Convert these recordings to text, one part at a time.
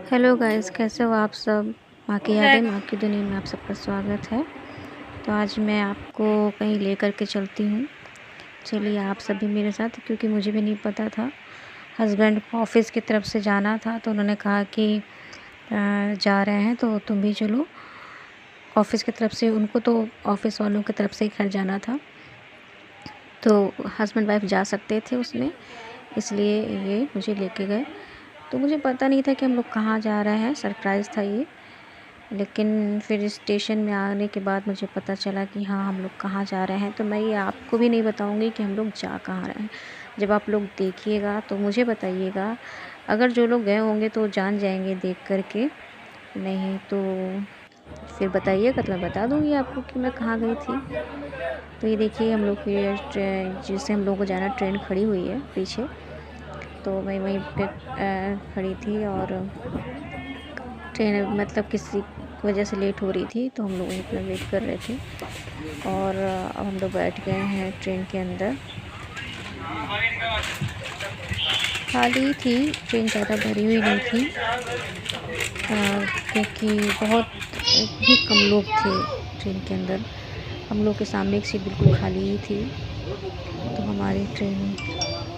Hello guys, कैसे हो आप सब। माँ की यादें माँ की दुनिया में आप सबका स्वागत है। तो आज मैं आपको कहीं लेकर के चलती हूँ। चलिए आप सब भी मेरे साथ, क्योंकि मुझे भी नहीं पता था। हस्बैंड को ऑफिस की तरफ से जाना था तो उन्होंने कहा कि जा रहे हैं तो तुम भी चलो। ऑफिस की तरफ से उनको तो ऑफिस वालों की तरफ से ही घर जाना था, तो हस्बैंड वाइफ जा सकते थे उसमें, इसलिए ये मुझे लेके गए। तो मुझे पता नहीं था कि हम लोग कहाँ जा रहे हैं, सरप्राइज़ था ये। लेकिन फिर स्टेशन में आने के बाद मुझे पता चला कि हाँ, हम लोग कहाँ जा रहे हैं। तो मैं ये आपको भी नहीं बताऊँगी कि हम लोग जा कहाँ रहे हैं। जब आप लोग देखिएगा तो मुझे बताइएगा। अगर जो लोग गए होंगे तो जान जाएंगे देख कर के, नहीं तो फिर बताइएगा तो मैं बता दूँगी आपको कि मैं कहाँ गई थी। तो ये देखिए, हम लोग की ट्रेन, जिससे हम लोग को जाना, ट्रेन खड़ी हुई है पीछे। तो मैं वहीं पे खड़ी थी और ट्रेन मतलब किसी वजह से लेट हो रही थी, तो हम लोग वहीं पर वेट कर रहे थे। और अब हम लोग बैठ गए हैं ट्रेन के अंदर। खाली थी ट्रेन, ज़्यादा भरी हुई नहीं थी, क्योंकि बहुत ही कम लोग थे ट्रेन के अंदर। हम लोग के सामने एक सीट बिल्कुल खाली ही थी। तो हमारी ट्रेन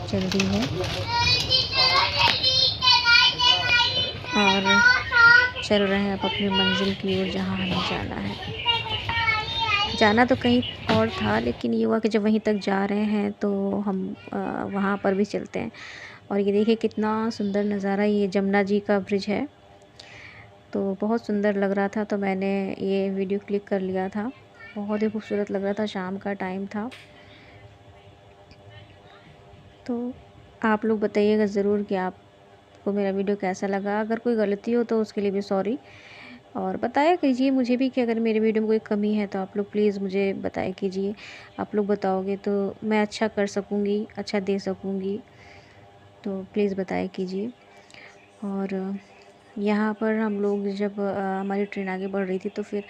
चल दी है और चल रहे हैं अब अपनी मंजिल की ओर, जहाँ हमें जाना है। जाना तो कहीं और था, लेकिन ये हुआ कि जब वहीं तक जा रहे हैं तो हम वहाँ पर भी चलते हैं। और ये देखिए कितना सुंदर नज़ारा, ये जमुना जी का ब्रिज है। तो बहुत सुंदर लग रहा था, तो मैंने ये वीडियो क्लिक कर लिया था। बहुत ही खूबसूरत लग रहा था, शाम का टाइम था। तो आप लोग बताइएगा ज़रूर कि आपको मेरा वीडियो कैसा लगा। अगर कोई गलती हो तो उसके लिए भी सॉरी। और बताया कीजिए मुझे भी कि अगर मेरे वीडियो में कोई कमी है तो आप लोग प्लीज़ मुझे बताया कीजिए। आप लोग बताओगे तो मैं अच्छा कर सकूँगी, अच्छा दे सकूँगी। तो प्लीज़ बताया कीजिए। और यहाँ पर हम लोग जब हमारी ट्रेन आगे बढ़ रही थी तो फिर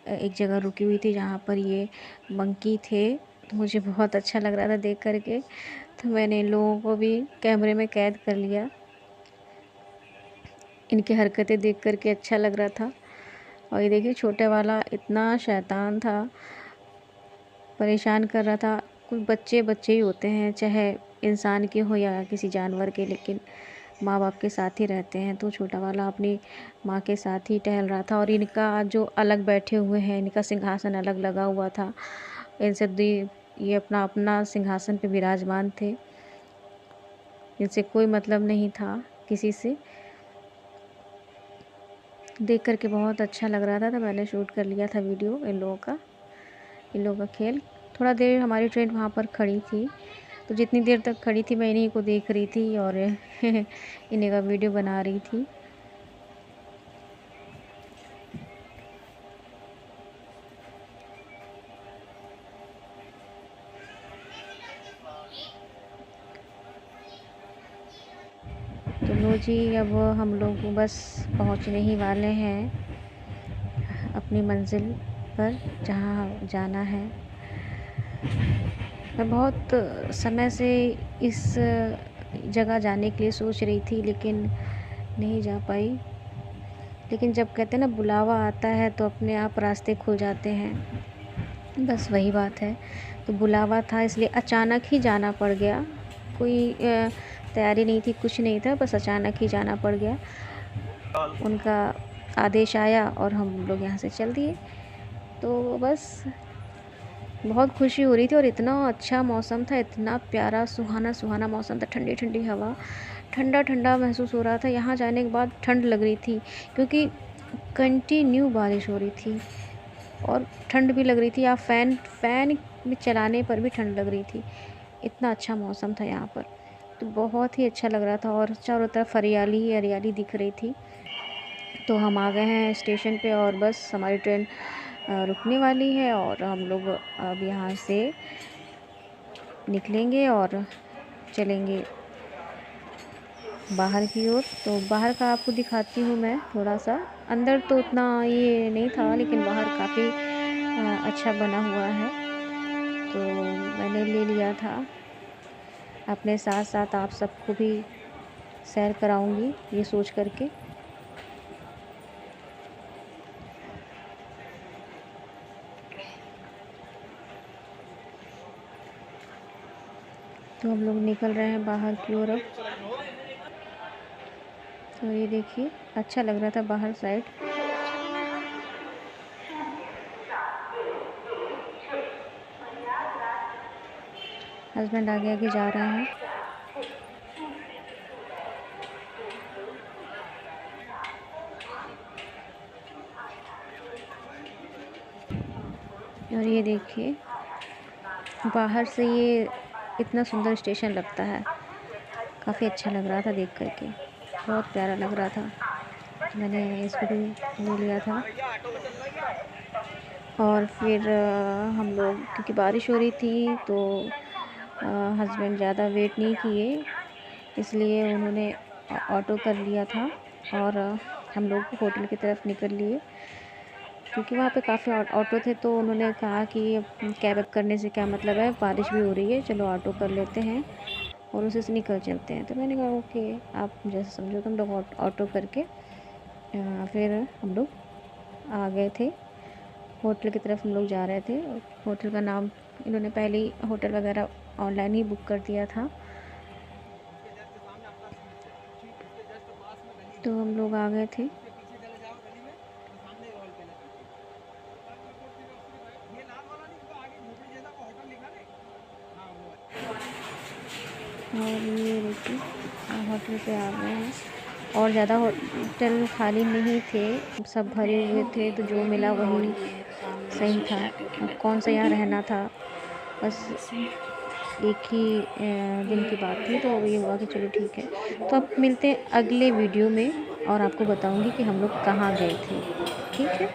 एक जगह रुकी हुई थी जहाँ पर ये मंकी थे। तो मुझे बहुत अच्छा लग रहा था देख कर के, तो मैंने इन लोगों को भी कैमरे में कैद कर लिया। इनकी हरकतें देख कर के अच्छा लग रहा था। और ये देखिए छोटे वाला इतना शैतान था, परेशान कर रहा था। कुछ बच्चे बच्चे ही होते हैं, चाहे इंसान के हो या किसी जानवर के, लेकिन माँ बाप के साथ ही रहते हैं। तो छोटा वाला अपनी माँ के साथ ही टहल रहा था। और इनका जो अलग बैठे हुए हैं, इनका सिंहासन अलग लगा हुआ था। इनसे ये अपना अपना सिंहासन पे विराजमान थे। इनसे कोई मतलब नहीं था किसी से। देख कर के बहुत अच्छा लग रहा था, तो मैंने शूट कर लिया था वीडियो इन लोगों का खेल। थोड़ा देर हमारी ट्रेन वहाँ पर खड़ी थी, तो जितनी देर तक खड़ी थी मैं इन्हीं को देख रही थी और इन्हीं का वीडियो बना रही थी। तो लो जी, अब हम लोग बस पहुँचने ही वाले हैं अपनी मंजिल पर, जहाँ जाना है। मैं बहुत समय से इस जगह जाने के लिए सोच रही थी, लेकिन नहीं जा पाई। लेकिन जब कहते हैं ना, बुलावा आता है तो अपने आप रास्ते खुल जाते हैं, बस वही बात है। तो बुलावा था, इसलिए अचानक ही जाना पड़ गया। कोई तैयारी नहीं थी, कुछ नहीं था, बस अचानक ही जाना पड़ गया। उनका आदेश आया और हम लोग यहाँ से चल दिए। तो बस बहुत खुशी हो रही थी और इतना अच्छा मौसम था, इतना प्यारा सुहाना सुहाना मौसम था। ठंडी ठंडी हवा, ठंडा ठंडा महसूस हो रहा था। यहाँ जाने के बाद ठंड लग रही थी, क्योंकि कंटिन्यू बारिश हो रही थी और ठंड भी लग रही थी। आप फ़ैन में चलाने पर भी ठंड लग रही थी। इतना अच्छा मौसम था यहाँ पर, तो बहुत ही अच्छा लग रहा था। और चारों तरफ हरियाली ही हरियाली दिख रही थी। तो हम आ गए हैं स्टेशन पे और बस हमारी ट्रेन रुकने वाली है और हम लोग अब यहाँ से निकलेंगे और चलेंगे बाहर की ओर। तो बाहर का आपको दिखाती हूँ मैं थोड़ा सा। अंदर तो उतना ये नहीं था, लेकिन बाहर काफ़ी अच्छा बना हुआ है। तो मैंने ले लिया था अपने साथ साथ, आप सबको भी सैर कराऊंगी ये सोच करके। तो हम लोग निकल रहे हैं बाहर की ओर अब। तो ये देखिए, अच्छा लग रहा था बाहर साइड। हस्बैंड आगे आगे जा रहे हैं। और ये देखिए, बाहर से ये इतना सुंदर स्टेशन लगता है। काफ़ी अच्छा लग रहा था देख कर के, बहुत प्यारा लग रहा था। मैंने इसको भी ले लिया था। और फिर हम लोग, क्योंकि बारिश हो रही थी तो हस्बैंड ज़्यादा वेट नहीं किए, इसलिए उन्होंने ऑटो कर लिया था। और हम लोग होटल की तरफ निकल लिए, क्योंकि वहाँ पे काफ़ी ऑटो थे। तो उन्होंने कहा कि कैब करने से क्या मतलब है, बारिश भी हो रही है, चलो ऑटो कर लेते हैं और उसी से निकल चलते हैं। तो मैंने कहा ओके, आप जैसे समझो। तो हम लोग ऑटो करके फिर हम लोग आ गए थे होटल की तरफ। हम लोग जा रहे थे। होटल का नाम इन्होंने पहले ही होटल वगैरह ऑनलाइन ही बुक कर दिया था। तो हम लोग आ गए थे। और ये देखिए, होटल पे आ गए हैं। और ज़्यादा होटल खाली नहीं थे, सब भरे हुए थे। तो जो मिला वही सही था। अब कौन सा यहाँ रहना था, बस एक ही दिन की बात थी। तो ये हुआ कि चलो ठीक है। तो अब मिलते हैं अगले वीडियो में और आपको बताऊंगी कि हम लोग कहाँ गए थे। ठीक है।